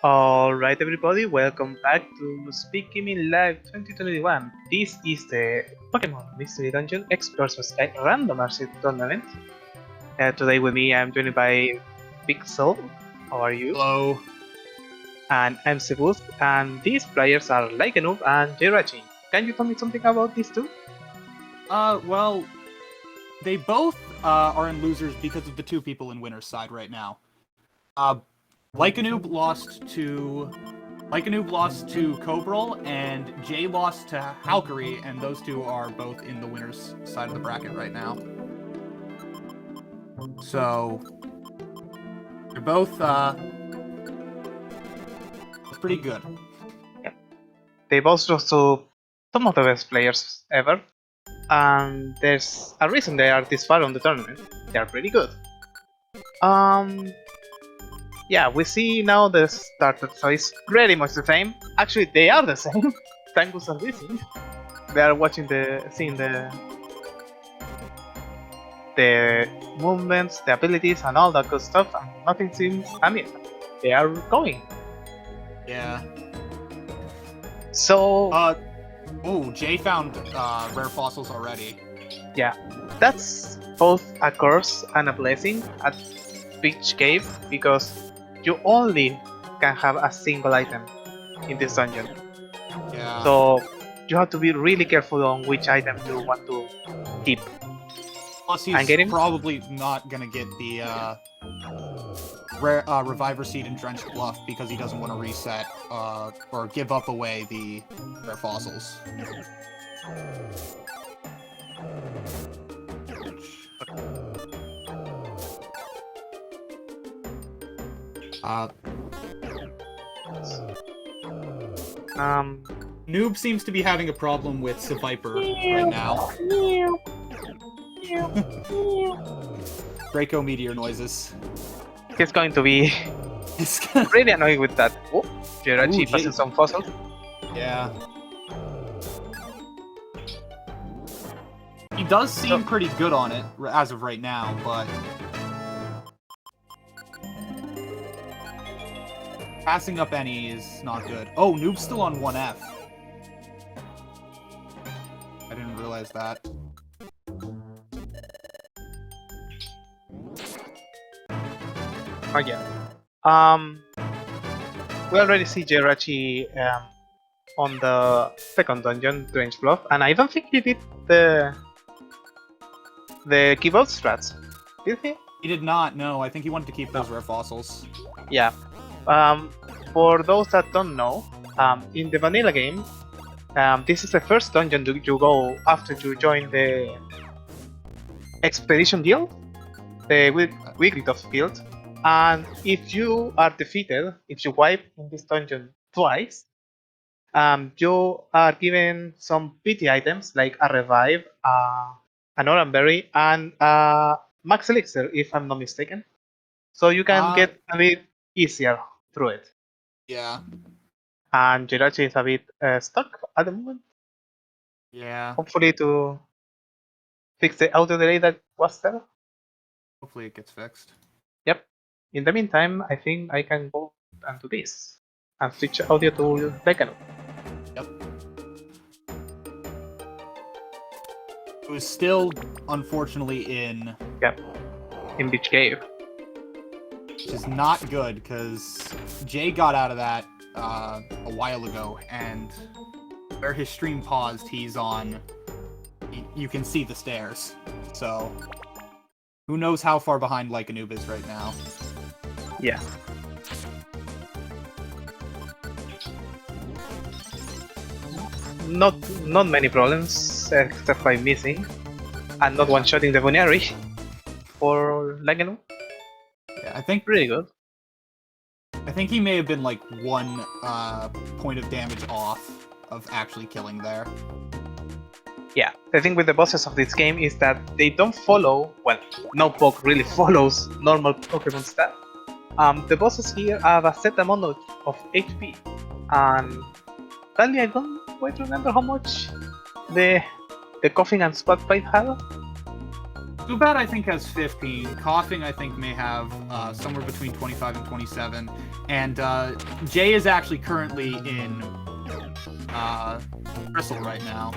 Alright everybody, welcome back to SpeedGaming Live 2021. This is the Pokemon Mystery Dungeon X vs. Sky Randomizer tournament. Today with me I'm joined by Pixel. How are you? Hello. And I'm Sebus, and these players are Likean00b and Jayrachi. Can you tell me something about these two? Well, they both are in losers because of the two people in winner's side right now. Likean00b lost to Cobrel, and Jay lost to Halkery, and those two are both in the winner's side of the bracket right now. So they're both pretty good. Yeah. They both lost to some of the best players ever, and there's a reason they are this far on the tournament. They are pretty good. Yeah, we see now the starter, so it's pretty much the same. Actually, they are the same. Tangus and Lizzie. They are seeing the movements, the abilities, and all that good stuff, and nothing seems. I mean, they are going. Yeah. So. Jay found rare fossils already. Yeah, that's both a curse and a blessing at Peach Cave, because you only can have a single item in this dungeon. Yeah. So you have to be really careful on which item you want to keep. Plus, he's probably not gonna get the Reviver Seed and Drenched Bluff because he doesn't want to reset or give up away the rare fossils. Noob seems to be having a problem with Seviper right now. Draco Meteor noises. He's going to be really annoying with that. Oh, Jayrachi passing some fossils. Yeah. He does seem pretty good on it as of right now, but passing up any is not good. Oh, Noob's still on 1F. I didn't realize that. Oh yeah. We already see Jayrachi on the second dungeon, Drenched Bluff, and I don't think he did the keyboard strats. Did he? He did not. No, I think he wanted to keep those rare fossils. Yeah. For those that don't know, in the vanilla game, this is the first dungeon you go after you join the Expedition Guild, the Weekly Top Guild. And if you are defeated, if you wipe in this dungeon twice, you are given some pity items like a revive, an Oranberry, and Max Elixir, if I'm not mistaken. So you can get a bit easier through it. Yeah. And Jayrachi is a bit stuck at the moment. Yeah. Hopefully to fix the audio delay that was there. Hopefully it gets fixed. Yep. In the meantime, I think I can go and do this and switch audio to Likean00b. Yep. It was still, unfortunately, in Beach Cave. Which is not good, because Jay got out of that a while ago, and where his stream paused, he's on... You can see the stairs, so... Who knows how far behind Likean00b is right now. Yeah. Not many problems, except by missing and not one-shotting the Bunary for Likean00b. Yeah, I think pretty good. I think he may have been like 1 point of damage off of actually killing there. Yeah, the thing with the bosses of this game is that they don't follow, well, no poke really follows normal Pokemon stat. The bosses here have a set amount of HP, and sadly I don't quite remember how much the Coughing and Spot Fight had. Zubat, I think, has 15. Coughing, I think, may have somewhere between 25 and 27. And Jay is actually currently in Bristle right now.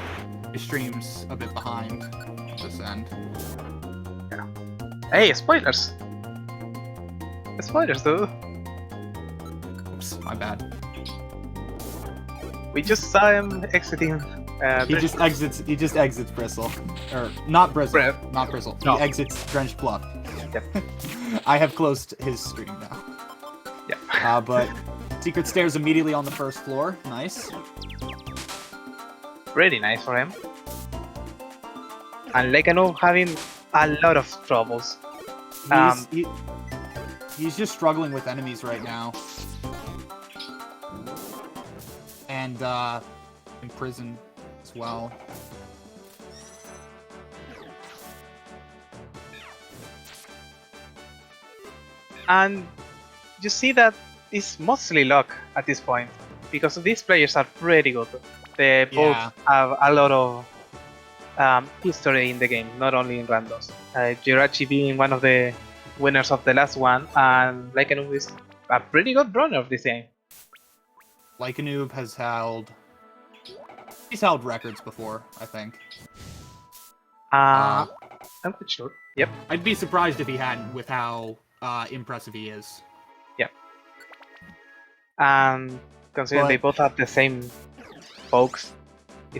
His stream's a bit behind this end. Yeah. Hey, spoilers! Spoilers, dude! Oops, my bad. We just saw him exiting. He just exits Bristle. Or, not Bristle. Not Bristle. No. He exits Drenched Bluff. Yep. I have closed his stream now. Yeah. But Secret Stairs immediately on the first floor. Nice. Pretty nice for him. And Likean00b having a lot of troubles. He's just struggling with enemies right now. And in prison as well. And you see that it's mostly luck at this point, because these players are pretty good. They both have a lot of history in the game, not only in randos. Jayrachi being one of the winners of the last one, and Likean00b is a pretty good runner of this game. Likean00b has held... He's held records before, I think. I'm not sure. Yep. I'd be surprised if he hadn't, with how impressive he is. Yep. And considering they both have the same folks.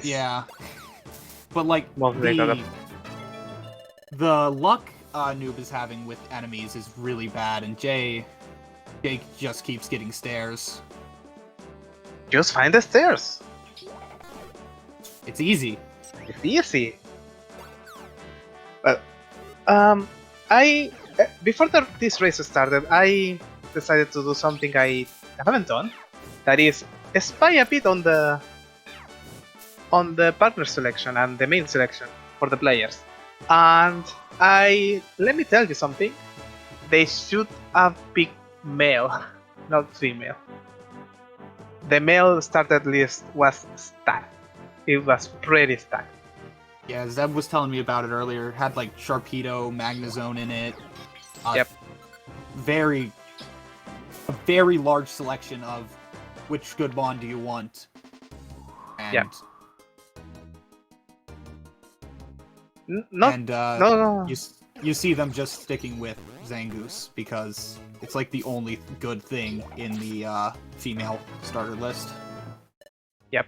Yeah. But like, the luck Noob is having with enemies is really bad, and Jake just keeps getting stairs. Just find the stairs. It's easy. It's easy. But before this race started, I decided to do something I haven't done. That is spy a bit on the partner selection and the main selection for the players. And let me tell you something. They should have picked male, not female. The male started list was stacked. It was pretty stacked. Yeah, Zeb was telling me about it earlier. It had like Sharpedo, Magnezone in it. Yep. A very large selection of which good bond do you want. And yep. No. You see them just sticking with Zangoose because it's like the only good thing in the female starter list. Yep.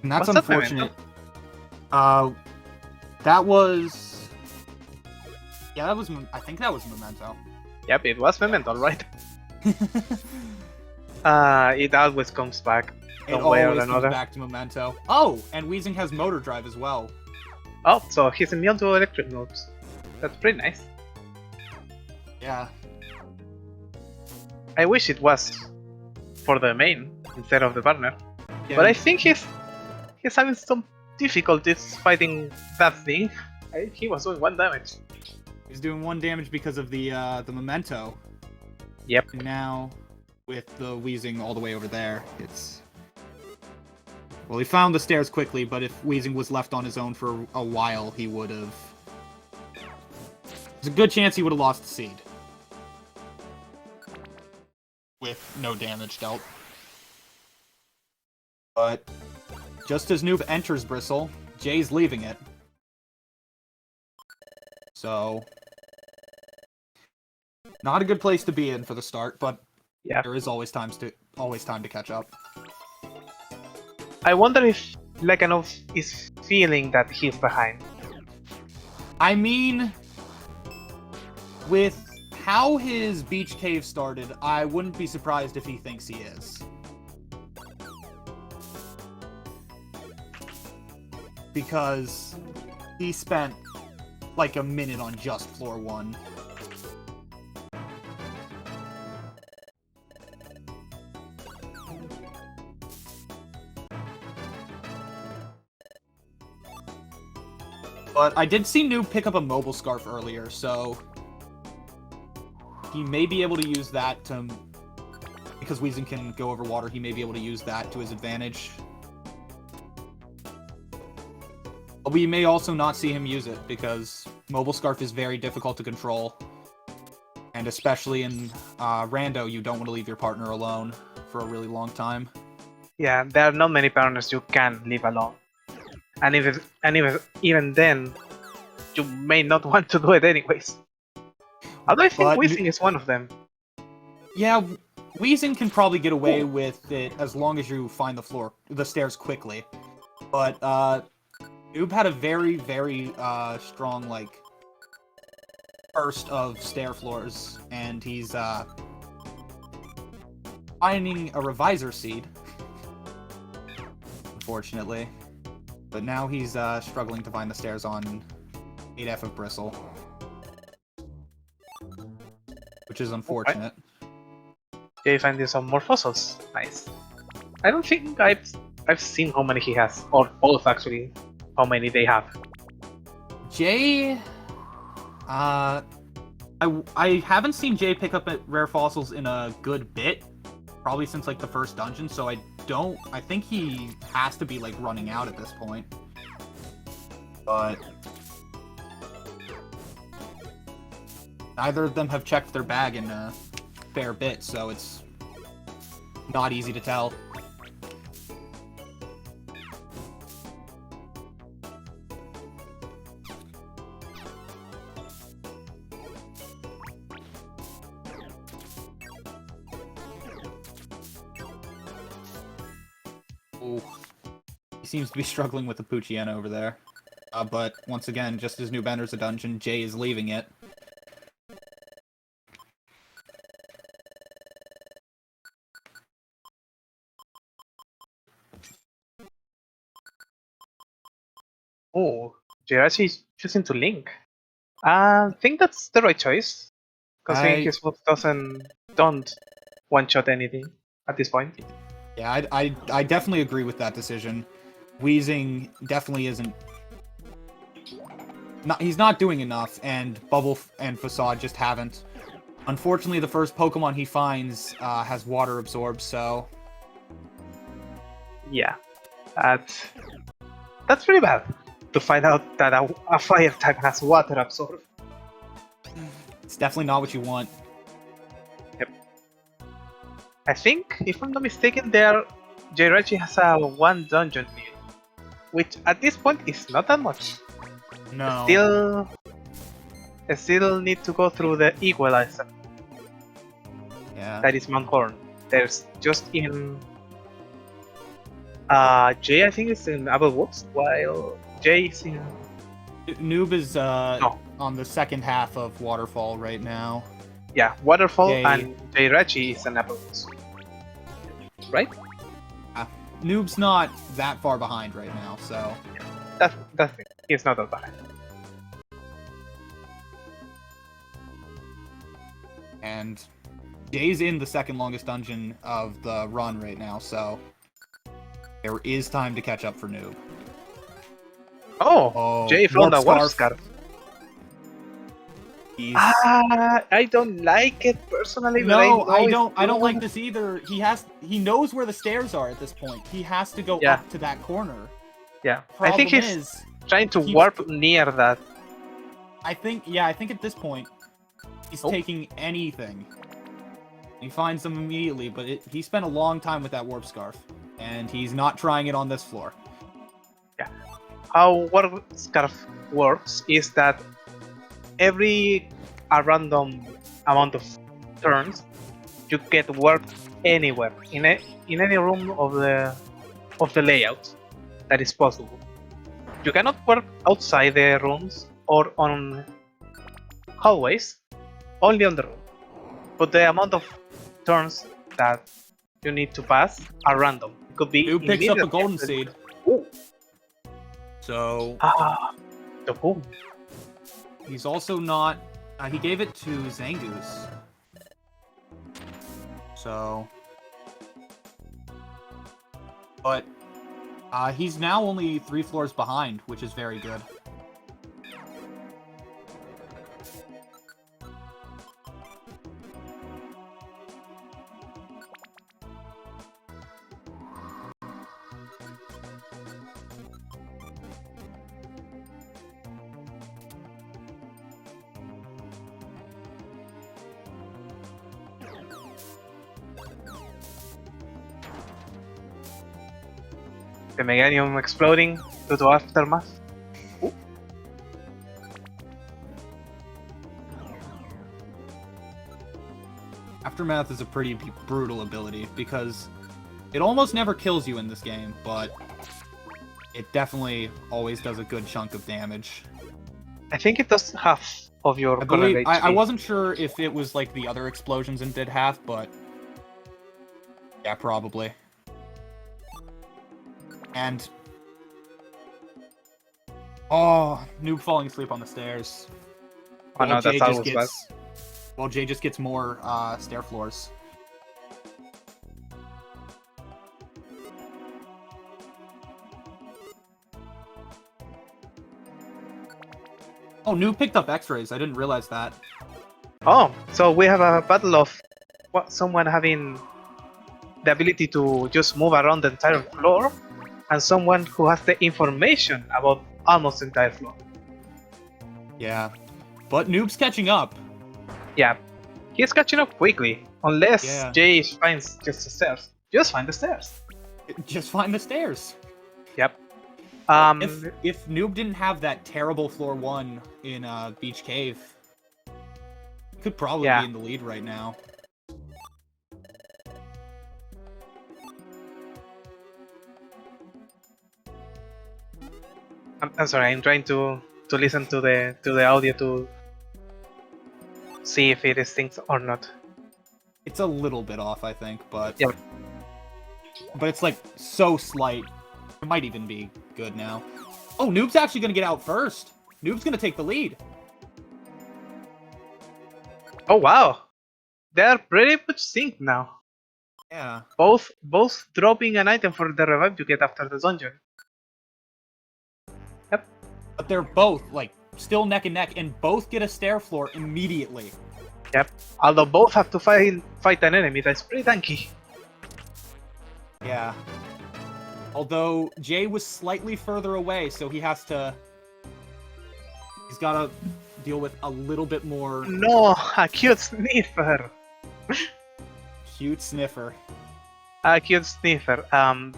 And that's What's unfortunate. That was... Yeah, that was... I think that was Memento. Yep, it was Memento, right? It always comes back. It always comes back to Memento. Oh, and Weezing has Motor Drive as well. Oh, so he's immune to electric moves. That's pretty nice. Yeah. I wish it was for the main instead of the partner. Yeah, but I think he's having some difficulties fighting that thing. He was doing 1 damage. He's doing 1 damage because of the Memento. Yep. And now, with the Weezing all the way over there, it's... Well, he found the stairs quickly, but if Weezing was left on his own for a while, he would have... There's a good chance he would have lost the seed. With no damage dealt. But just as Noob enters Bristle, Jay's leaving it. So... Not a good place to be in for the start, but yeah, there is always time to catch up. I wonder if Likean00b is feeling that he's behind. I mean, with how his beach cave started, I wouldn't be surprised if he thinks he is. Because he spent like a minute on just floor 1. But I did see Noob pick up a mobile scarf earlier, so he may be able to use that to... Because Weezing can go over water, he may be able to use that to his advantage. But we may also not see him use it, because Mobile Scarf is very difficult to control. And especially in Rando, you don't want to leave your partner alone for a really long time. Yeah, there are not many partners you can leave alone. And even then, you may not want to do it anyways. Although I think Weezing is one of them. Yeah, Weezing can probably get away with it as long as you find the stairs quickly. But Noob had a very, very strong, like, burst of stair floors, and he's finding a Revisor Seed, unfortunately. But now he's struggling to find the stairs on 8F of Bristle, which is unfortunate. Jay finding some more fossils. Nice. I don't think I've seen how many he has, or both actually, how many they have. Jay, I haven't seen Jay pick up at rare fossils in a good bit, probably since like the first dungeon. So I think he has to be like running out at this point. But neither of them have checked their bag in a fair bit, so it's not easy to tell. Ooh. He seems to be struggling with the Poochyena over there. But once again, just as Noob enters the dungeon, Jay is leaving it. Oh, Jayrachi is choosing to link. I think that's the right choice. Because his move don't one-shot anything at this point. Yeah, I definitely agree with that decision. Weezing definitely isn't... he's not doing enough, and Bubble and Facade just haven't. Unfortunately, the first Pokemon he finds has Water Absorb, so... Yeah, that's pretty bad, to find out that a Fire type has Water Absorb. It's definitely not what you want. Yep. I think, if I'm not mistaken, Jayrachi has a 1 dungeon meal, which at this point is not that much. No. I still need to go through the Equalizer. Yeah. That is Manhorn. There's just in... Jay, I think, is in Applewoods, while Jay is in... Noob is on the second half of Waterfall right now. Yeah, Waterfall and Jayrachi is in Applewoods. Right? Noob's not that far behind right now, so... That's it. He's not that bad. And Jay's in the second longest dungeon of the run right now, so... There is time to catch up for Noob. Oh, Jay found a Warp Scarf. I don't like it personally. No, I don't like this either. He knows where the stairs are at this point. He has to go up to that corner. Yeah, I think he's trying to warp near that. I think at this point, he's taking anything. He finds them immediately, but he spent a long time with that Warp Scarf, and he's not trying it on this floor. Yeah. How Warp Scarf works is that a random amount of turns, you get warped anywhere in any room of the layout that is possible. You cannot warp outside the rooms or on hallways, only on the room. But the amount of turns that you need to pass are random. It could be. Who picks up a golden seed? Ooh. So. The boom. He's also not. He gave it to Zangoose. So. But. He's now only 3 floors behind, which is very good. The Meganium exploding due to aftermath. Ooh. Aftermath is a pretty brutal ability because it almost never kills you in this game, but it definitely always does a good chunk of damage. I think it does half of your current HP. I wasn't sure if it was like the other explosions and did half, but yeah, probably. And oh, Noob falling asleep on the stairs. Oh no, that's always bad. Well, Jay just gets more stair floors. Oh, Noob picked up X-rays. I didn't realize that. Oh, so we have a battle of someone having the ability to just move around the entire floor, and someone who has the information about almost the entire floor. Yeah, but Noob's catching up. Yeah, he's catching up quickly, unless Jay finds just the stairs. Just find the stairs. Just find the stairs. Yep. If Noob didn't have that terrible floor 1 in Beach Cave, he could probably be in the lead right now. I'm sorry, I'm trying to listen to the audio to see if it is synced or not. It's a little bit off, I think, but yep. But it's like so slight. It might even be good now. Oh, Noob's actually gonna get out first. Noob's gonna take the lead. Oh wow, they're pretty much synced now. Yeah. Both dropping an item for the revive you get after the dungeon. Yep. But they're both like still neck and neck, and both get a stair floor immediately. Yep. Although both have to fight an enemy that's pretty tanky. Yeah. Although Jay was slightly further away, so he has to. He's gotta deal with a little bit more. No, a cute sniffer. Cute sniffer. A cute sniffer.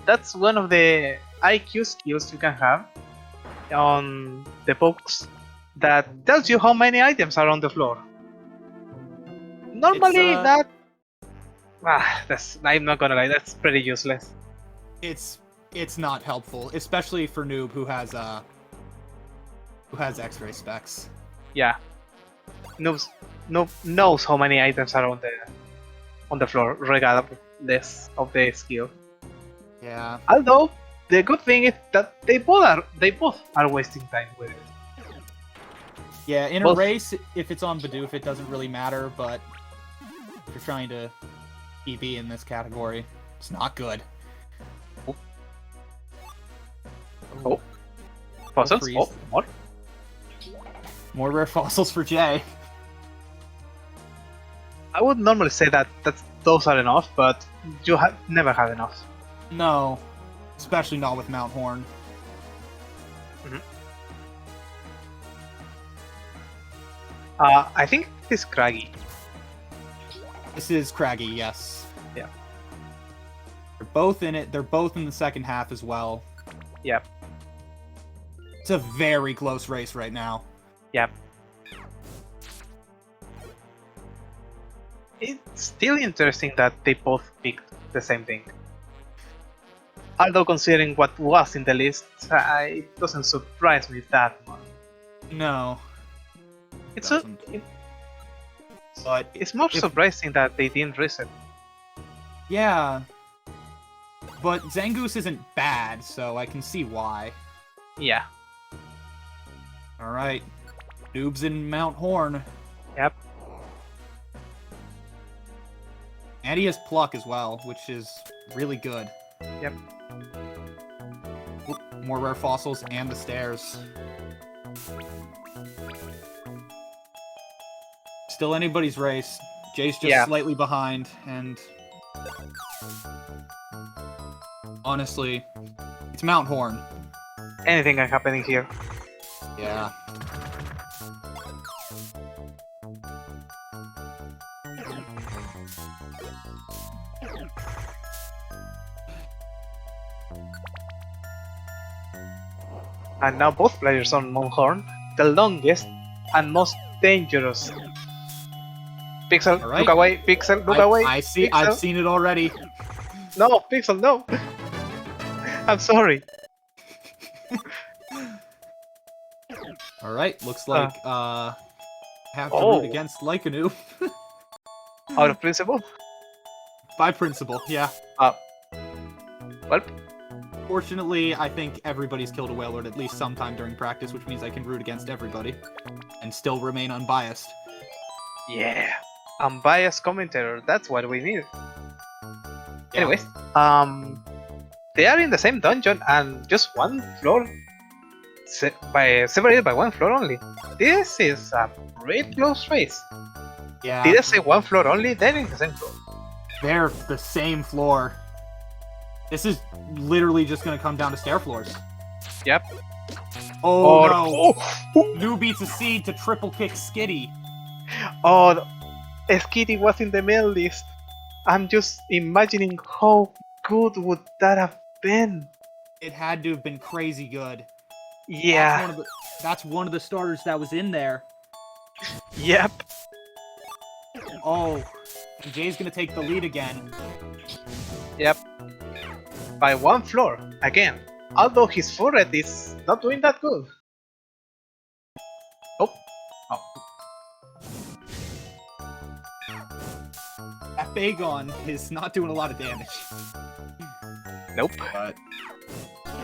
That's one of the IQ skills you can have on the box that tells you how many items are on the floor. Normally I'm not gonna lie, that's pretty useless. It's not helpful, especially for Noob who has X-ray specs. Yeah. Noob knows how many items are on the floor, regardless of the skill. Yeah. Although the good thing is that they both are wasting time with it. Yeah, in a race, if it's on Bidoof, it doesn't really matter, but if you're trying to EV in this category, it's not good. Oh. Fossils? Oh, more? More rare fossils for Jay. I would normally say that those are enough, but you never have enough. No. Especially not with Mount Horn. Mm-hmm. I think this is Craggy. This is Craggy, yes. Yeah. They're both in it. They're both in the second half as well. Yep. It's a very close race right now. Yep. It's still interesting that they both picked the same thing. Although considering what was in the list, it doesn't surprise me that much. No. But it's more surprising that they didn't reset. Yeah. But Zangoose isn't bad, so I can see why. Yeah. Alright. Noob's in Mount Horn. Yep. And he has Pluck as well, which is really good. Yep. Oop, more rare fossils and the stairs. Still anybody's race. Jay's just slightly behind, and honestly, it's Mount Horn. Anything can happen here. Yeah. And now both players on Monhorn, the longest and most dangerous. Pixel, All right. look away. Pixel, look away. I see. Pixel. I've seen it already. No, Pixel, no. I'm sorry. All right. Looks like have to root against Likean00b. Out of principle. By principle, yeah. Well. Fortunately, I think everybody's killed a Wailord at least sometime during practice, which means I can root against everybody and still remain unbiased. Yeah. Unbiased commentator. That's what we need. Yeah. Anyways, they are in the same dungeon and just one floor, separated by one floor only. This is a pretty close race. Yeah. Did I say one floor only? They're in the same floor. They're the same floor. This is literally just gonna come down to stair floors. Yep. Oh no! Oh, New beats a seed to triple kick Skitty. oh, Skitty was in the mail list. I'm just imagining how good would that have been. It had to have been crazy good. Yeah. That's one of the starters that was in there. Yep. Oh, and Jay's gonna take the lead again. Yep. By one floor again. Although his forehead is not doing that good. Oh. That Bagon is not doing a lot of damage. Nope. But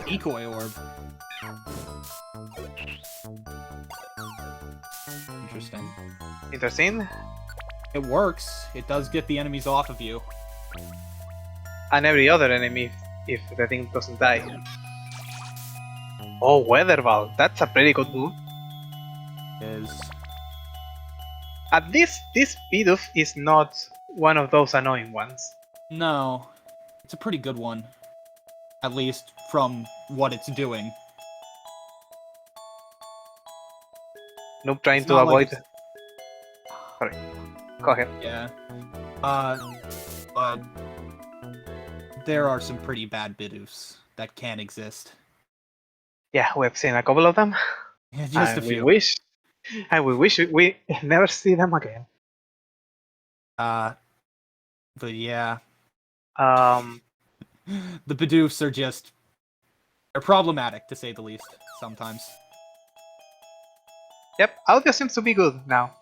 decoy orb. Interesting. Interesting. It works. It does get the enemies off of you. And every other enemy if the thing doesn't die. Oh, Weather Ball. That's a pretty good move. Is At least this Bidoof is not one of those annoying ones. no. It's a pretty good one. At least from what it's doing. Noob trying It's to not like avoid. Sorry. Go ahead. Yeah. But there are some pretty bad Bidoofs that can exist. Yeah, we've seen a couple of them. Just a few. We wish we never see them again. But yeah. The Bidoofs are just... they're problematic, to say the least, sometimes. Yep, audio seems to be good now.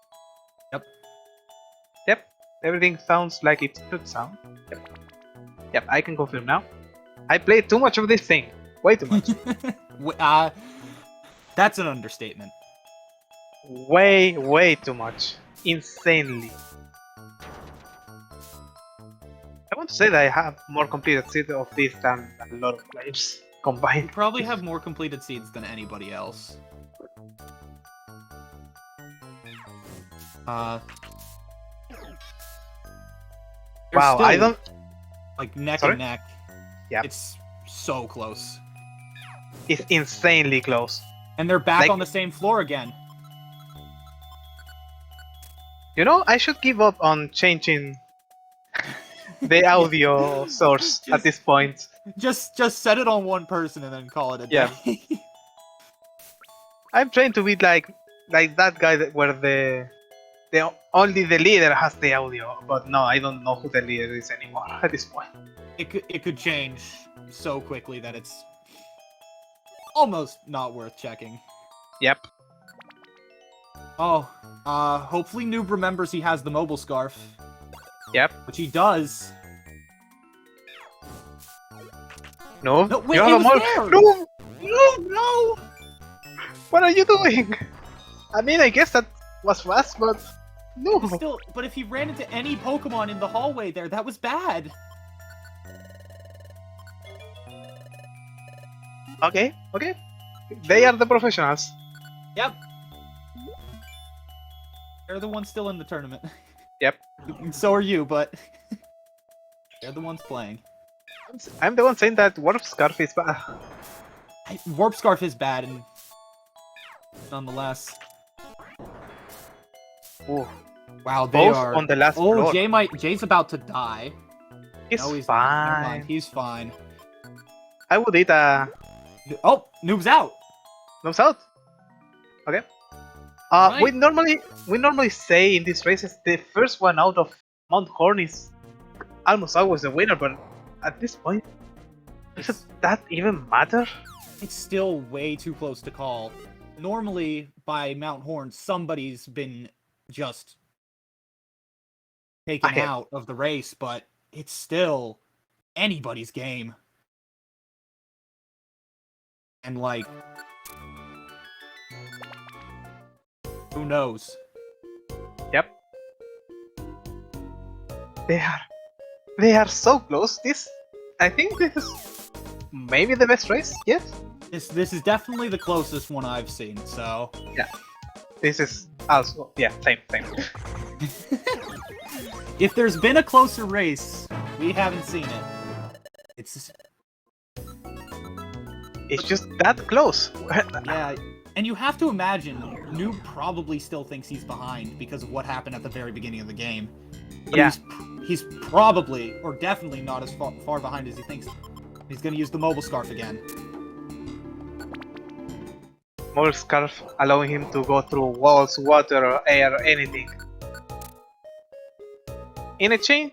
Yep, everything sounds like it should sound. Yep, I can confirm now. I played too much of this thing. Way too much. That's an understatement. Way too much. Insanely. I want to say that I have more completed seeds of this than a lot of players You combined. probably have more completed seeds than anybody else. Wow, still, I don't... like neck Sorry? and neck. Yeah. It's so close. It's insanely close. And they're back Like- on the same floor again. You know, I should give up on changing the audio source at this point. Just set it on one person and then call it a Yeah. day. I'm trying to be like that guy where only the leader has the audio, but no, I don't know who the leader is anymore at this point. It could change so quickly that it's almost not worth checking. Yep. Oh, hopefully Noob remembers he has the mobile scarf. Yep. Which he does. No. No, wait, you it have a was more. there! No. No! What are you doing? I mean, I guess that was fast, but no. Still, but if he ran into any Pokemon in the hallway there, that was bad. Okay. They are the professionals. Yep. They're the ones still in the tournament. Yep. So are you, but they're the ones playing. I'm the one saying that Warp Scarf is bad. Warp Scarf is bad, and nonetheless. Ooh. Wow, they Both are on the last floor. Jay's about to die. He's No, he's not. Never fine. mind. He's fine. I would eat a... Oh, Noob's out. Moves out. Okay. Right. We normally say in these races the first one out of Mount Horn is almost always the winner, but at this point, does that even matter? It's still way too close to call. Normally, by Mount Horn, somebody's been just taken out of the race, but it's still anybody's game. And, like, who knows? Yep. They are so close. I think this is maybe the best race yet. This is definitely the closest one I've seen, so... Yeah. This is also... Yeah, same. If there's been a closer race, we haven't seen it. It's just that close. Yeah, and you have to imagine, Noob probably still thinks he's behind because of what happened at the very beginning of the game. But yeah. He's probably, or definitely not as far behind as he thinks. He's gonna use the mobile scarf again. Mobile scarf allowing him to go through walls, water, air, anything. In exchange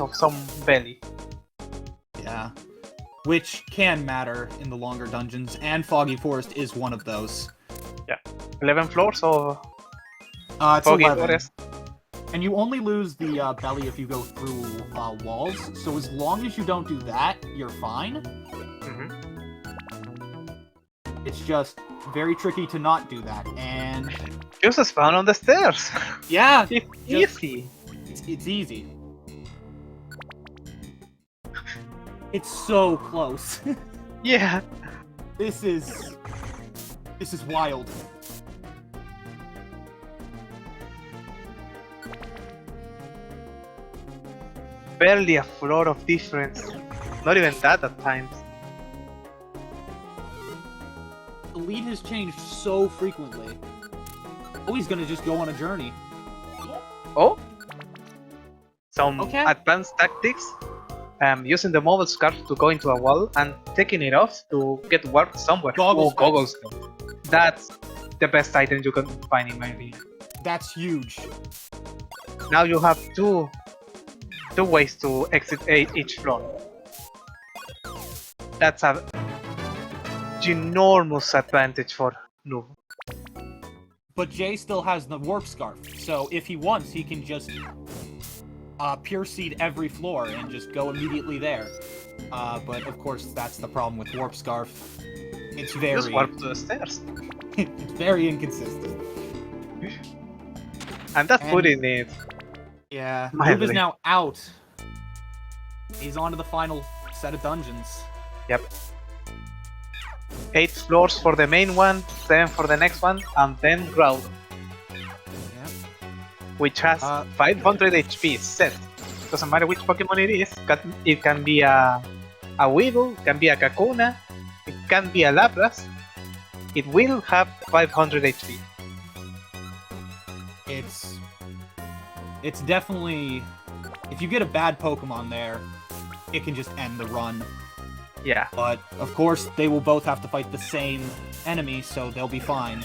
of some belly. Yeah. Which can matter in the longer dungeons, and Foggy Forest is one of those. Yeah. 11 floors or it's Foggy 11. Forest? And you only lose the belly if you go through walls, so as long as you don't do that, you're fine. Mm-hmm. It's just very tricky to not do that, and... Just spawn on the stairs! Yeah! Easy! It's easy. It's so close. Yeah! This is wild. Barely a floor of difference. Not even that at times. The lead has changed so frequently. Oh, he's gonna just go on a journey. Oh? Some Okay. advanced tactics. Using the mobile scarf to go into a wall and taking it off to get warped somewhere. Goggles. That's the best item you can find in my opinion. That's huge. Now you have two ways to exit each floor. That's a ginormous advantage for Noob. But Jay still has the warp scarf, so if he wants, he can just pure seed every floor and just go immediately there. But of course, that's the problem with warp scarf. It's very Just warp to the stairs. it's very inconsistent. And that's putting it. Yeah, Noob Mildly. is now out. He's on to the final set of dungeons. Yep. 8 floors for the main one, 7 for the next one, and then Growl, Yeah. which has 500 HP set. Doesn't matter which Pokemon it is. It can be a Weedle, it can be a Kakuna, it can be a Lapras. It will have 500 HP. It's definitely, if you get a bad Pokemon there, it can just end the run. Yeah. But of course, they will both have to fight the same enemy, so they'll be fine.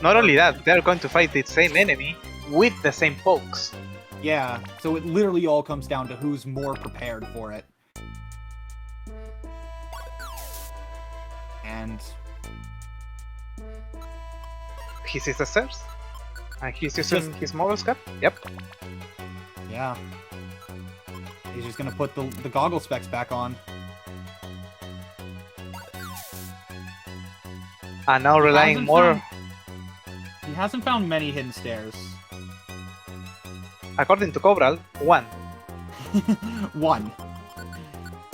Not only that, they're going to fight the same enemy with the same pokes. Yeah, so it literally all comes down to who's more prepared for it. And He sees the stairs. And he's using his mobile scarf. Yep. yeah, he's just gonna put the goggle specs back on. And now relying more. He hasn't found many hidden stairs. According to Cobral, 1. One.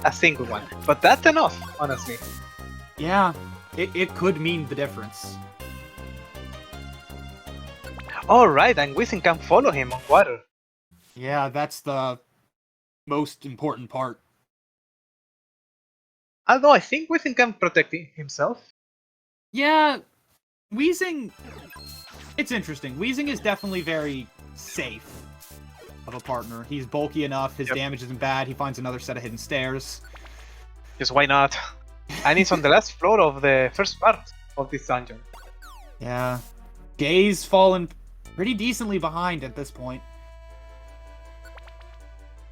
A single one. But that's enough, honestly. Yeah, it could mean the difference. Alright, and Wisin can follow him on water. Yeah, that's the most important part. Although I think Wisin can protect himself. Yeah, Weezing... It's interesting. Weezing is definitely very safe of a partner. He's bulky enough, his damage isn't bad, he finds another set of hidden stairs. Just why not? And it's on the last floor of the first part of this dungeon. Yeah. Jay's fallen pretty decently behind at this point.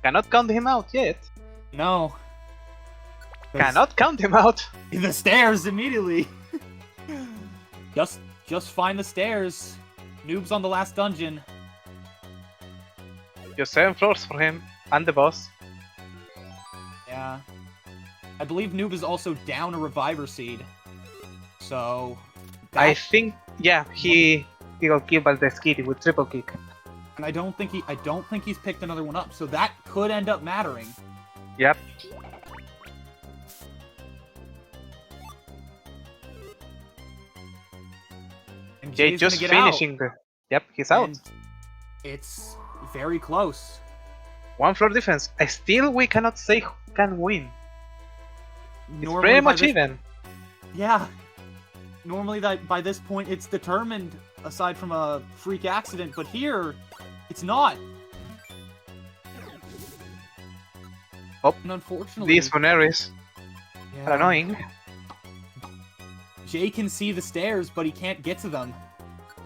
Cannot count him out yet. No. Cannot count him out. The stairs immediately. Just find the stairs. Noob's on the last dungeon. Just 7 floors for him and the boss. Yeah. I believe Noob is also down a reviver seed. So I think, yeah, he got killed by the skitty with triple kick. and I don't think he's picked another one up, so that could end up mattering. Yep. And Jay Jay's just gonna get finishing the. Yep, he's out. And it's very close. 1 floor difference. We cannot say who can win. It's Normally pretty by much this- even. Yeah. Normally that by this point it's determined aside from a freak accident, but here it's not. Oh, and unfortunately, these Funeris yeah, are annoying. Jay can see the stairs, but he can't get to them.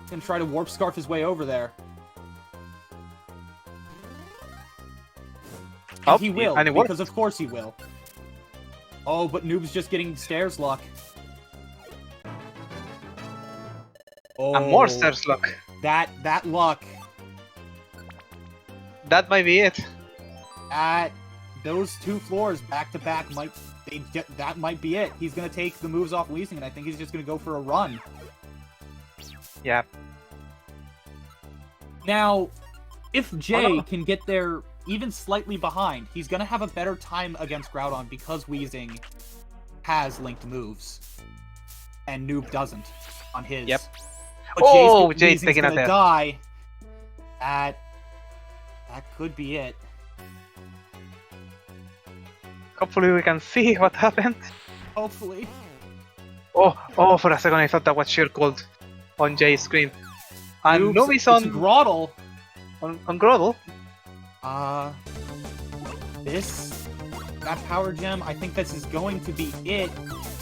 He's gonna try to warp scarf his way over there. And Oh, he will, and it worked. because of course he will. Oh, but Noob's just getting stairs luck. Oh, And more stairs luck. That luck. That might be it. At those 2 floors back to back that might be it. He's gonna take the moves off Weezing, and I think he's just gonna go for a run. Yeah. Now, if Jay Oh, no. can get there even slightly behind, he's gonna have a better time against Groudon because Weezing has linked moves, and Noob doesn't on his. Yep. But Oh, Jay's Jay's Weezing's taking out gonna there. die. That could be it. Hopefully we can see what happened. Hopefully. Oh, for a second I thought that was sheer cold on Jay's screen. And Noob's- Noob's on it's Groddle. on Groddle. That power gem, I think this is going to be it.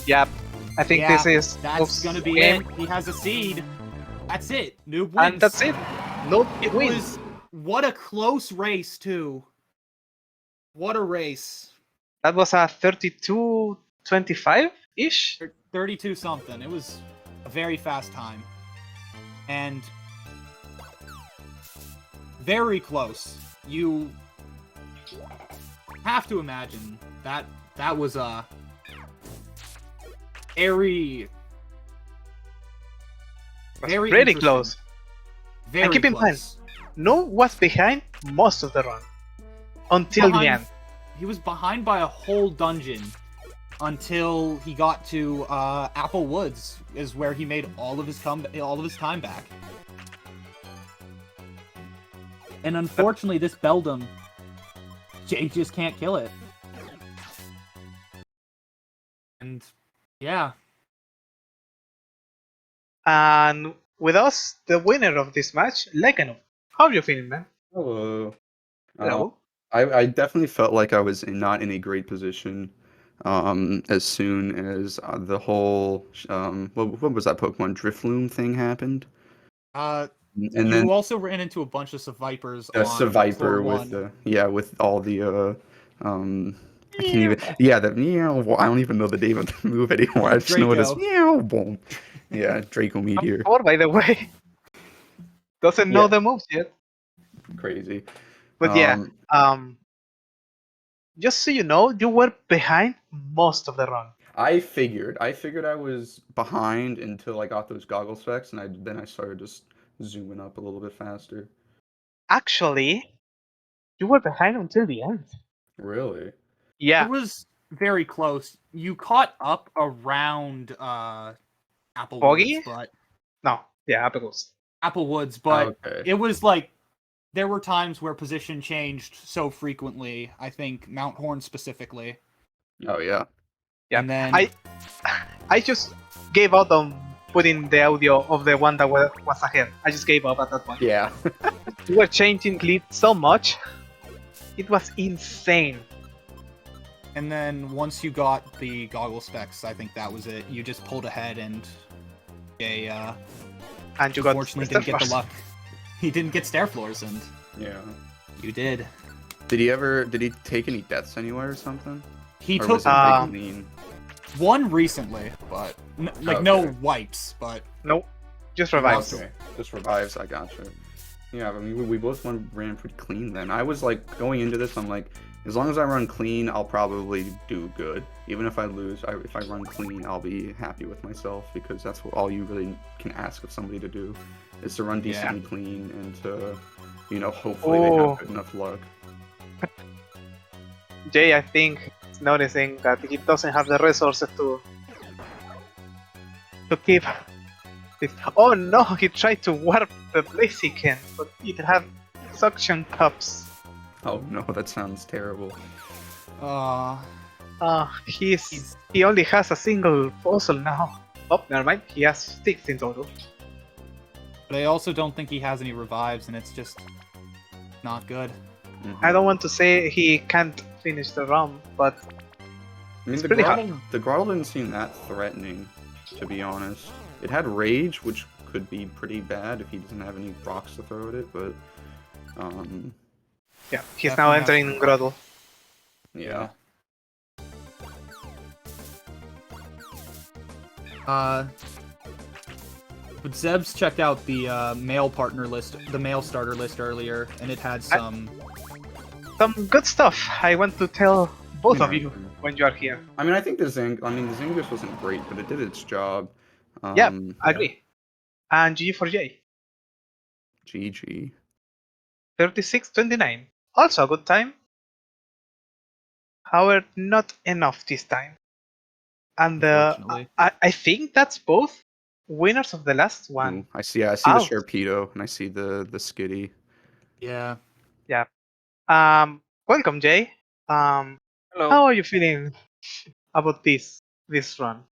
Yep. I think Yeah, this is That's Noob's gonna be game. it. He has a seed. That's it. Noob wins. And that's it. Noob It wins. was what a close race too. What a race. That was a 32-25-ish? 32 something. It was a very fast time. And very close. You have to imagine that was a very very Pretty interesting. close. Very keep in mind, close. Noob was behind most of the run. Until the end. He was behind by a whole dungeon until he got to Apple Woods, is where he made all of his time back. And unfortunately, this Beldum, Jay just can't kill it. And yeah, And with us, the winner of this match, Likean00b. How are you feeling, man? Hello. Hello? I definitely felt like I was not in a great position as soon as the whole what was that Pokemon Drifloon thing happened. and And then also ran into a bunch of Vipers. the Seviper with with all the I can't even the meow. I don't even know the name of the move anymore. I just know it as Draco. meow boom. Yeah, Draco Meteor. Or by the way, doesn't know Yeah. the moves yet. Crazy. But yeah, just so you know, you were behind most of the run. I figured I was behind until I got those goggle specs, and then I started just zooming up a little bit faster. Actually, you were behind until the end. Really? Yeah, It was very close. You caught up around Apple Foggy? Woods, but no, yeah, Apples. Apple Woods, but Okay. it was like there were times where position changed so frequently. I think Mount Horn specifically. Oh yeah. Yeah, And then I just gave up on putting the audio of the one that was ahead. I just gave up at that point. Yeah. You were changing lead so much, it was insane. And then once you got the goggle specs, I think that was it. You just pulled ahead, and Jay, And you got unfortunately didn't get the luck. He didn't get stair floors, and Yeah. you did. Did he take any deaths anywhere or something? He Or took was it pretty clean? one recently, but no wipes, but No, just he revives. lost Okay, just revives. I gotcha. Yeah, I mean, we both ran pretty clean then. I was like, going into this, I'm like, as long as I run clean, I'll probably do good. Even if I lose, if I run clean, I'll be happy with myself, because that's all you really can ask of somebody to do, is to run decently clean and to, hopefully they have good enough luck. Jay, I think, is noticing that he doesn't have the resources to keep this. Oh no, he tried to warp the Blaziken, but it had suction cups. Oh no, that sounds terrible. He only has a single fossil now. Oh, never mind, he has 6 in total. But I also don't think he has any revives, and it's just not good. Mm-hmm. I don't want to say he can't finish the run, but I mean, it's pretty hard. The Grottle didn't seem that threatening, to be honest. It had Rage, which could be pretty bad if he doesn't have any rocks to throw at it, but... yeah, he's now entering Grottle. Yeah. But Zeb's checked out the male partner list, the male starter list earlier, and it had some good stuff. I want to tell both of you when you are here. I mean, I think the Zingus wasn't great, but it did its job. Yeah, I agree. And G for J. GG. 36:29. Also a good time. However, not enough this time. And I think that's both winners of the last one. Ooh, I see the Sharpedo and I see the Skitty. Yeah. Yeah. Welcome, Jay. Hello. How are you feeling about this run?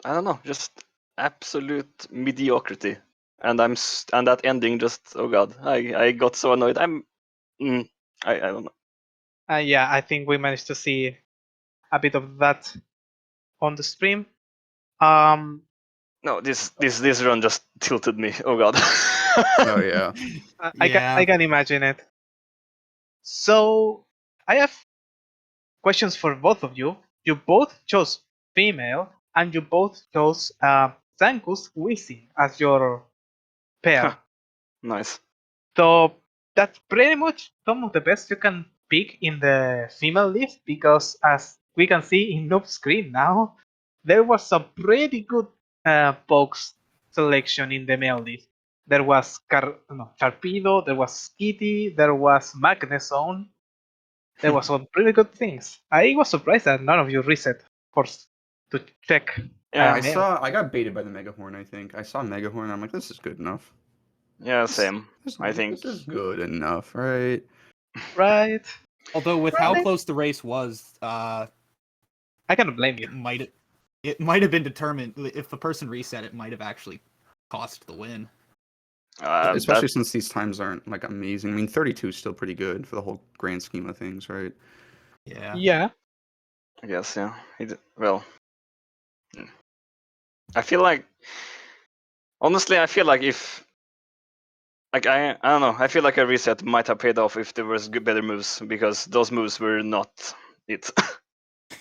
I don't know, just absolute mediocrity. And that ending just, oh god, I got so annoyed. I don't know. Yeah, I think we managed to see a bit of that on the stream. No, this run just tilted me. Oh god. Oh yeah. I can imagine it. So I have questions for both of you. You both chose female, and you both chose Zankus Wisin as your pair. Nice. So that's pretty much some of the best you can pick in the female list, because as we can see in Noob screen now, there was a pretty good pokes selection in the male list. There was Sharpedo, there was Skitty, there was Magnezone. There was some pretty good things. I was surprised that none of you reset to check. Yeah, I got baited by the Megahorn, I think. I saw Megahorn, I'm like, this is good enough. Yeah, same. I think this is good enough, right? Right. Although with how close the race was, I cannot blame you. It might have been determined if the person reset. It might have actually cost the win. Especially since these times aren't like amazing. I mean, 32 is still pretty good for the whole grand scheme of things, right? Yeah. Yeah. I guess, yeah. I feel like, honestly, if, like, I don't know, I feel like a reset might have paid off if there was better moves, because those moves were not it.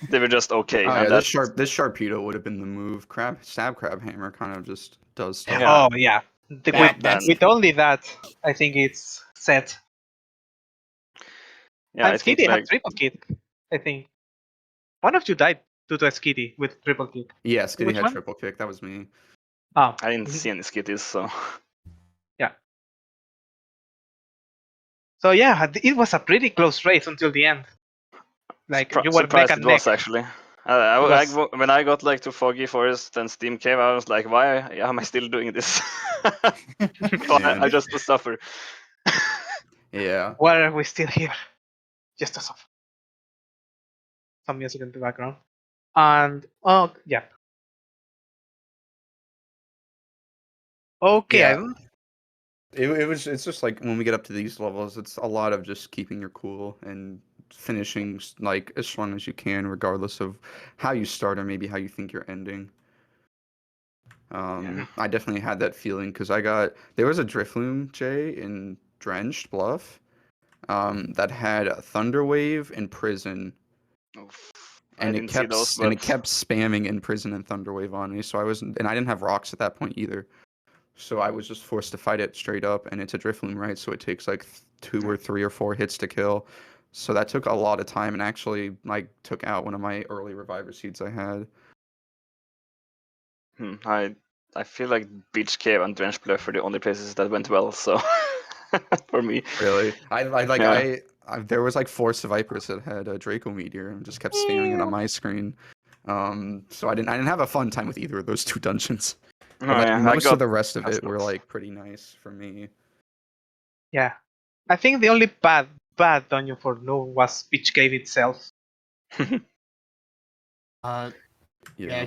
They were just okay. Oh, yeah, this Sharpedo would have been the move. Stab Crab Hammer kind of just does stuff. Oh yeah. With only that, I think it's set. Yeah, and Skitty had triple kick. I think one of you died due to a Skitty with triple kick. Yeah, Skitty had triple kick. That was me. Oh, I didn't see any Skitties, so. Yeah. So yeah, it was a pretty close race until the end. Like you were surprised neck and it was neck. actually. When I got like to Foggy Forest and Steam Cave, I was like, why am I still doing this? I just to suffer. Yeah. Why are we still here? Just to suffer. Some music in the background. And yeah. Okay, Yeah. It's just like when we get up to these levels, it's a lot of just keeping your cool and finishing like as strong as you can, regardless of how you start or maybe how you think you're ending. Yeah. I definitely had that feeling because there was a Drifloon, Jay, in Drenched Bluff, that had a Thunder Wave and Prison, Oof. I and didn't see those, and it but kept spamming in Prison and Thunder Wave on me. So and I didn't have rocks at that point either. So I was just forced to fight it straight up, and it's a Drifloon, right? So it takes like 2 or 3 or 4 hits to kill. So that took a lot of time and actually like took out one of my early Reviver seeds I had. I feel like Beach Cave and Drench Bluff are the only places that went well. So for me, Really? Yeah. There was like 4 Vipers that had a Draco Meteor and just kept spamming it on my screen. So I didn't have a fun time with either of those 2 dungeons. No, But like yeah, I most of got the rest of it past were those. like pretty nice for me. Yeah. I think the only bad dungeon for noob was Peach Cave itself. Yeah,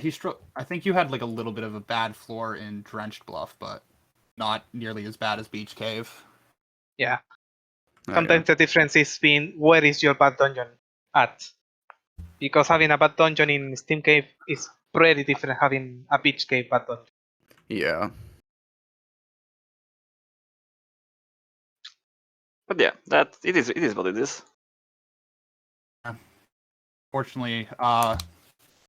I think you had like a little bit of a bad floor in Drenched Bluff, but not nearly as bad as Beach Cave. Yeah. Oh, Sometimes the difference is being where is your bad dungeon at. Because having a bad dungeon in Steam Cave is pretty different having a Beach Cave bad dungeon. yeah. But yeah, that it is what it is. Fortunately,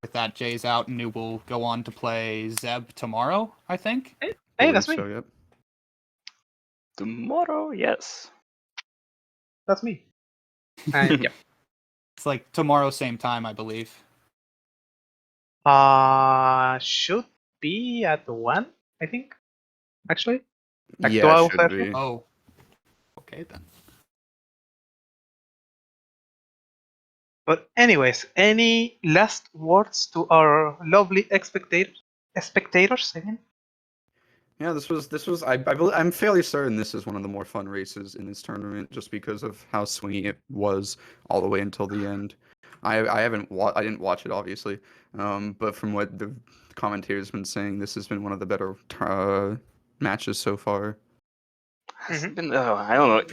with that, Jay's out, and Noob will go on to play Zeb tomorrow, I think. Hey, that's me. So, yep. Tomorrow, yes. That's me. And yeah. It's like tomorrow, same time, I believe. Should be at 1, I think. Actually. Like Yeah, it 12, should 13. be. Oh. Okay, then. But anyways, any last words to our lovely spectators? I mean, Yeah, this was I'm fairly certain this is one of the more fun races in this tournament just because of how swingy it was all the way until the end. I didn't watch it obviously, but from what the commentators been saying, this has been one of the better matches so far. Has it been? I don't know.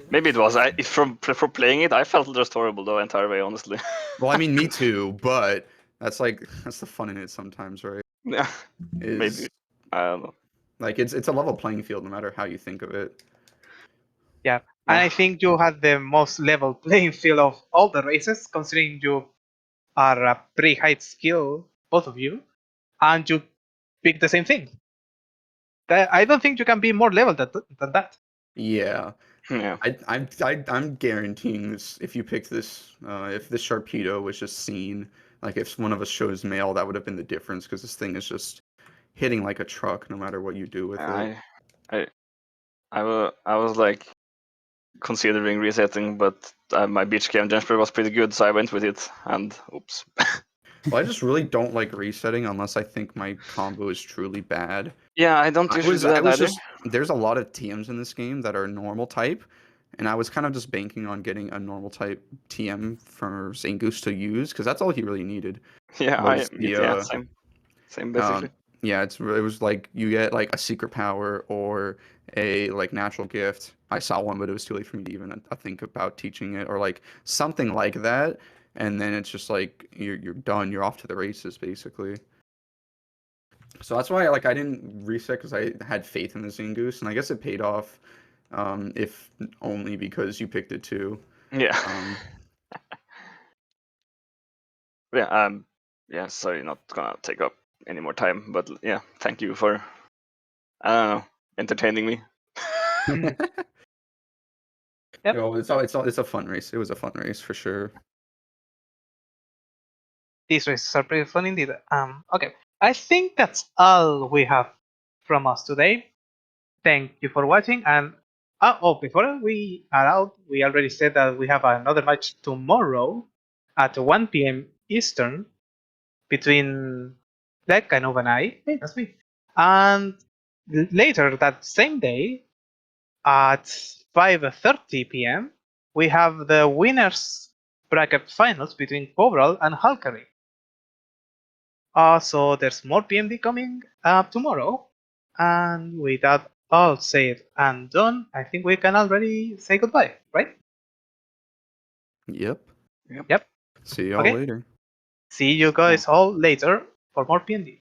Maybe it was. From playing it, I felt just horrible the entire way. Honestly. Well, I mean, me too, but that's the fun in it sometimes, right? Yeah. Is Maybe. I don't know. like it's a level playing field no matter how you think of it. yeah. And I think you had the most level playing field of all the races, considering you are a pretty high skill, both of you, and you pick the same thing. I don't think you can be more level than that. Yeah. Yeah. I'm guaranteeing this. If you picked this, if this Sharpedo was just seen, like if one of us chose male, that would have been the difference because this thing is just hitting like a truck no matter what you do with it. I was like considering resetting, but my beach game jumper was pretty good, so I went with it. And oops. Well, I just really don't like resetting unless I think my combo is truly bad. Yeah, I don't usually do I that was either. just there's a lot of TMs in this game that are normal type, and I was kind of just banking on getting a normal type TM for Zangoose to use because that's all he really needed. Was Yeah, the same basically. Yeah, it was like you get like a secret power or a like natural gift. I saw one, but it was too late for me to even think about teaching it or like something like that. And then it's just like you're done. You're off to the races basically. So that's why like I didn't reset because I had faith in the Zangoose, and I guess it paid off. If only because you picked it too. Yeah. Um, Yeah. Yeah. Sorry, not gonna take up any more time, but yeah, thank you for I don't know entertaining me. Yep. No, it's a fun race. It was a fun race for sure. These races are pretty fun indeed. Okay, I think that's all we have from us today. Thank you for watching. And before we are out, we already said that we have another match tomorrow at 1 p.m. Eastern between Likean00b and I. Hey, that's me. And later that same day at 5:30 p.m. we have the winners bracket finals between Cobral and Halkari. So there's more PMD coming up tomorrow. And with that, all said and done, I think we can already say goodbye, right? Yep. Yep. See y'all Okay. later. See you guys all later for more PND.